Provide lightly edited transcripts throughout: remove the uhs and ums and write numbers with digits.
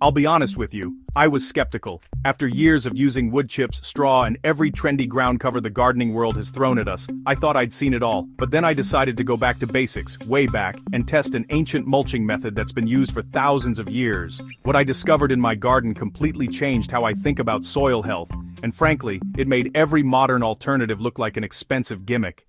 I'll be honest with you, I was skeptical. After years of using wood chips, straw, and every trendy ground cover the gardening world has thrown at us, I thought I'd seen it all. But then I decided to go back to basics, way back, and test an ancient mulching method that's been used for thousands of years. What I discovered in my garden completely changed how I think about soil health, and frankly, it made every modern alternative look like an expensive gimmick.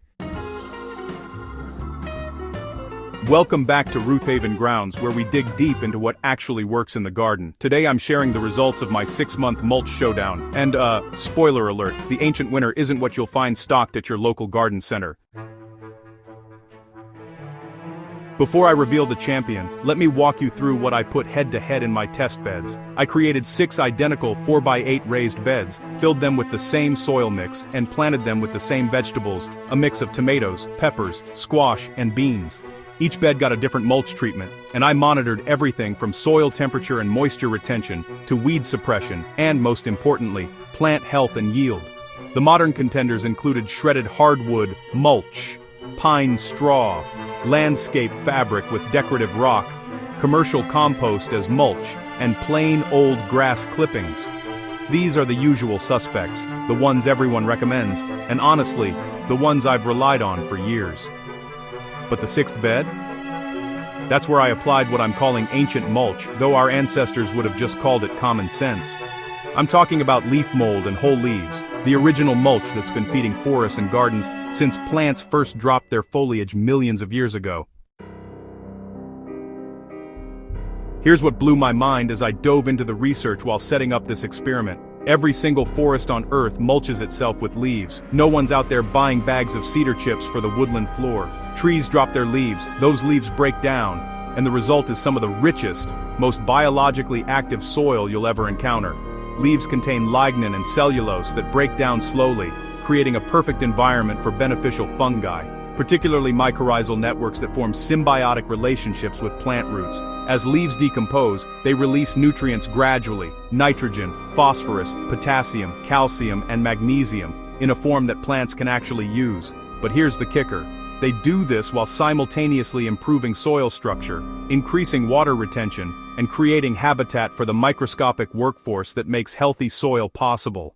Welcome back to Ruthhaven Grounds, where we dig deep into what actually works in the garden. Today I'm sharing the results of my 6-month mulch showdown. And spoiler alert, the ancient winner isn't what you'll find stocked at your local garden center. Before I reveal the champion, let me walk you through what I put head-to-head in my test beds. I created 6 identical 4x8 raised beds, filled them with the same soil mix, and planted them with the same vegetables, a mix of tomatoes, peppers, squash, and beans. Each bed got a different mulch treatment, and I monitored everything from soil temperature and moisture retention to weed suppression and, most importantly, plant health and yield. The modern contenders included shredded hardwood mulch, pine straw, landscape fabric with decorative rock, commercial compost as mulch, and plain old grass clippings. These are the usual suspects, the ones everyone recommends, and honestly, the ones I've relied on for years. But the 6th bed? That's where I applied what I'm calling ancient mulch, though our ancestors would have just called it common sense. I'm talking about leaf mold and whole leaves, the original mulch that's been feeding forests and gardens since plants first dropped their foliage millions of years ago. Here's what blew my mind as I dove into the research while setting up this experiment. Every single forest on Earth mulches itself with leaves. No one's out there buying bags of cedar chips for the woodland floor. Trees drop their leaves, those leaves break down, and the result is some of the richest, most biologically active soil you'll ever encounter. Leaves contain lignin and cellulose that break down slowly, creating a perfect environment for beneficial fungi, particularly mycorrhizal networks that form symbiotic relationships with plant roots. As leaves decompose, they release nutrients gradually: nitrogen, phosphorus, potassium, calcium, and magnesium, in a form that plants can actually use. But here's the kicker. They do this while simultaneously improving soil structure, increasing water retention, and creating habitat for the microscopic workforce that makes healthy soil possible.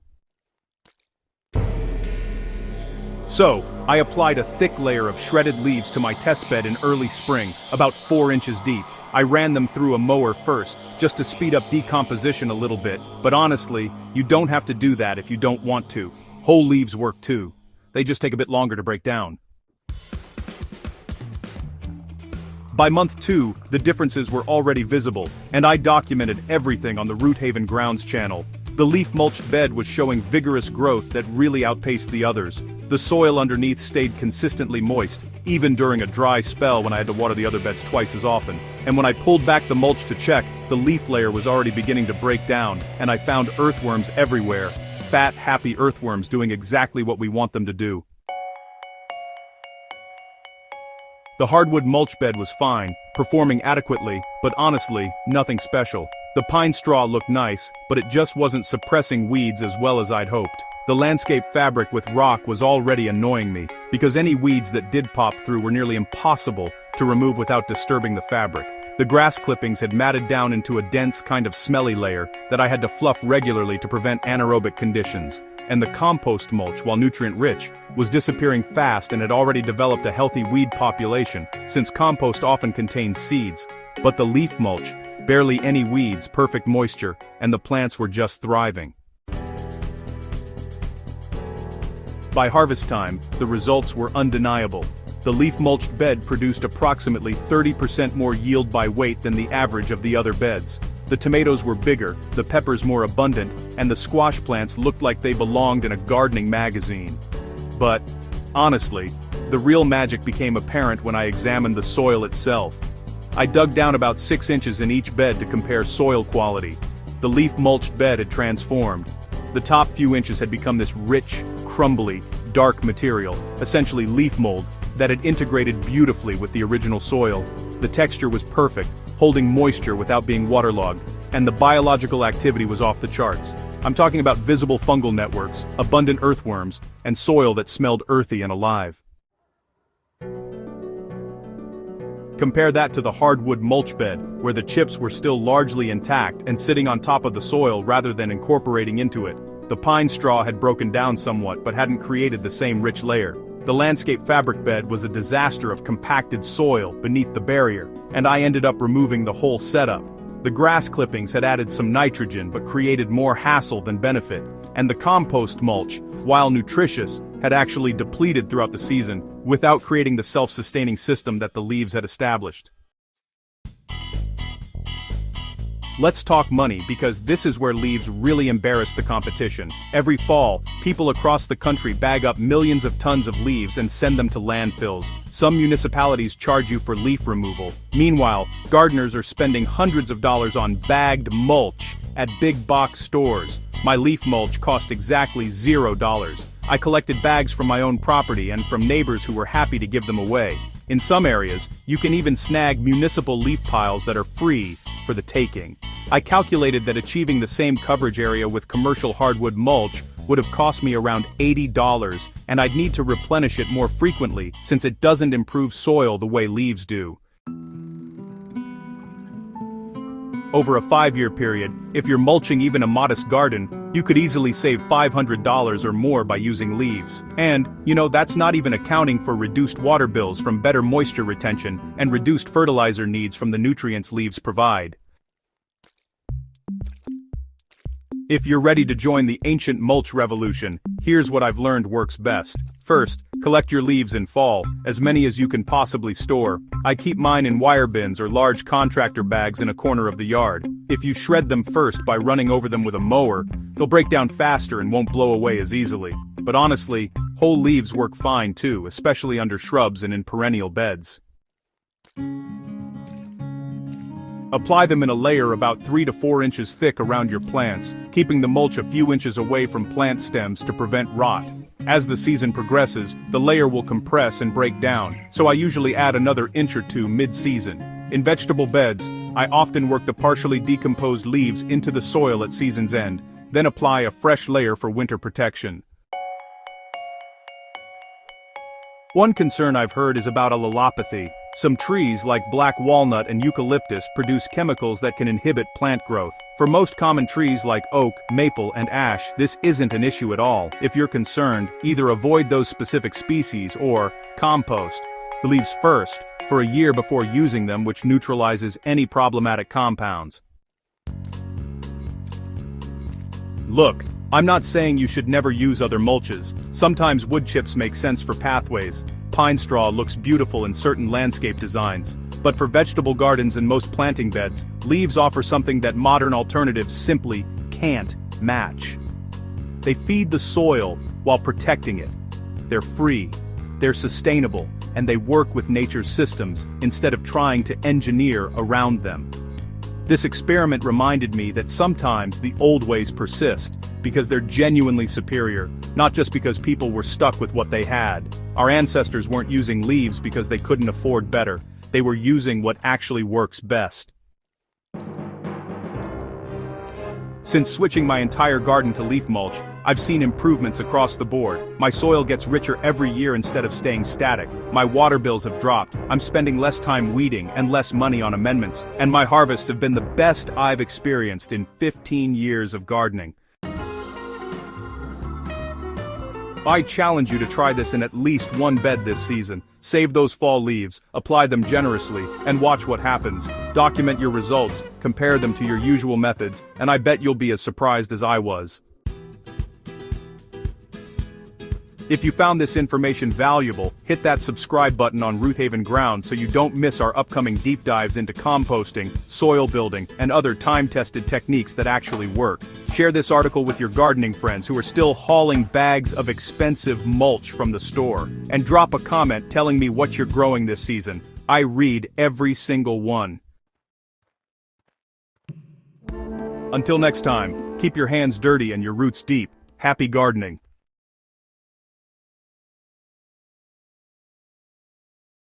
So, I applied a thick layer of shredded leaves to my test bed in early spring, about 4 inches deep. I ran them through a mower first, just to speed up decomposition a little bit, but honestly, you don't have to do that if you don't want to. Whole leaves work too. They just take a bit longer to break down. By month 2, the differences were already visible, and I documented everything on the Ruthhaven Grounds channel. The leaf-mulched bed was showing vigorous growth that really outpaced the others. The soil underneath stayed consistently moist, even during a dry spell when I had to water the other beds twice as often. And when I pulled back the mulch to check, the leaf layer was already beginning to break down, and I found earthworms everywhere. Fat, happy earthworms doing exactly what we want them to do. The hardwood mulch bed was fine, performing adequately, but honestly, nothing special. The pine straw looked nice, but it just wasn't suppressing weeds as well as I'd hoped. The landscape fabric with rock was already annoying me, because any weeds that did pop through were nearly impossible to remove without disturbing the fabric. The grass clippings had matted down into a dense, kind of smelly layer that I had to fluff regularly to prevent anaerobic conditions. And the compost mulch, while nutrient-rich, was disappearing fast and had already developed a healthy weed population, since compost often contains seeds. But the leaf mulch, barely any weeds, perfect moisture, and the plants were just thriving. By harvest time, the results were undeniable. The leaf-mulched bed produced approximately 30% more yield by weight than the average of the other beds. The tomatoes were bigger, the peppers more abundant, and the squash plants looked like they belonged in a gardening magazine. But, honestly, the real magic became apparent when I examined the soil itself. I dug down about 6 inches in each bed to compare soil quality. The leaf-mulched bed had transformed. The top few inches had become this rich, crumbly, dark material, essentially leaf mold, that had integrated beautifully with the original soil. The texture was perfect, holding moisture without being waterlogged, and the biological activity was off the charts. I'm talking about visible fungal networks, abundant earthworms, and soil that smelled earthy and alive. Compare that to the hardwood mulch bed, where the chips were still largely intact and sitting on top of the soil rather than incorporating into it. The pine straw had broken down somewhat but hadn't created the same rich layer. The landscape fabric bed was a disaster of compacted soil beneath the barrier, and I ended up removing the whole setup. The grass clippings had added some nitrogen but created more hassle than benefit, and the compost mulch, while nutritious, had actually depleted throughout the season, without creating the self-sustaining system that the leaves had established. Let's talk money, because this is where leaves really embarrass the competition. Every fall, people across the country bag up millions of tons of leaves and send them to landfills. Some municipalities charge you for leaf removal. Meanwhile, gardeners are spending hundreds of dollars on bagged mulch at big box stores. My leaf mulch cost exactly $0. I collected bags from my own property and from neighbors who were happy to give them away. In some areas, you can even snag municipal leaf piles that are free for the taking. I calculated that achieving the same coverage area with commercial hardwood mulch would have cost me around $80, and I'd need to replenish it more frequently since it doesn't improve soil the way leaves do. Over a 5-year period, if you're mulching even a modest garden, you could easily save $500 or more by using leaves. And, that's not even accounting for reduced water bills from better moisture retention and reduced fertilizer needs from the nutrients leaves provide. If you're ready to join the ancient mulch revolution, here's what I've learned works best. First, collect your leaves in fall, as many as you can possibly store. I keep mine in wire bins or large contractor bags in a corner of the yard. If you shred them first by running over them with a mower, they'll break down faster and won't blow away as easily. But honestly, whole leaves work fine too, especially under shrubs and in perennial beds. Apply them in a layer about 3 to 4 inches thick around your plants, keeping the mulch a few inches away from plant stems to prevent rot. As the season progresses, the layer will compress and break down, so I usually add another inch or two mid-season. In vegetable beds, I often work the partially decomposed leaves into the soil at season's end, then apply a fresh layer for winter protection. One concern I've heard is about allelopathy. Some trees like black walnut and eucalyptus produce chemicals that can inhibit plant growth. For most common trees like oak, maple, and ash, this isn't an issue at all. If you're concerned, either avoid those specific species or compost the leaves first for a year before using them, which neutralizes any problematic compounds. Look, I'm not saying you should never use other mulches. Sometimes wood chips make sense for pathways. Pine straw looks beautiful in certain landscape designs. But for vegetable gardens and most planting beds, leaves offer something that modern alternatives simply can't match. They feed the soil while protecting it. They're free, they're sustainable, and they work with nature's systems instead of trying to engineer around them. This experiment reminded me that sometimes the old ways persist, because they're genuinely superior, not just because people were stuck with what they had. Our ancestors weren't using leaves because they couldn't afford better. They were using what actually works best. Since switching my entire garden to leaf mulch, I've seen improvements across the board. My soil gets richer every year instead of staying static. My water bills have dropped. I'm spending less time weeding and less money on amendments. And my harvests have been the best I've experienced in 15 years of gardening. I challenge you to try this in at least one bed this season. Save those fall leaves, apply them generously, and watch what happens. Document your results, compare them to your usual methods, and I bet you'll be as surprised as I was. If you found this information valuable, hit that subscribe button on Ruth Haven Grounds so you don't miss our upcoming deep dives into composting, soil building, and other time-tested techniques that actually work. Share this article with your gardening friends who are still hauling bags of expensive mulch from the store. And drop a comment telling me what you're growing this season. I read every single one. Until next time, keep your hands dirty and your roots deep. Happy gardening.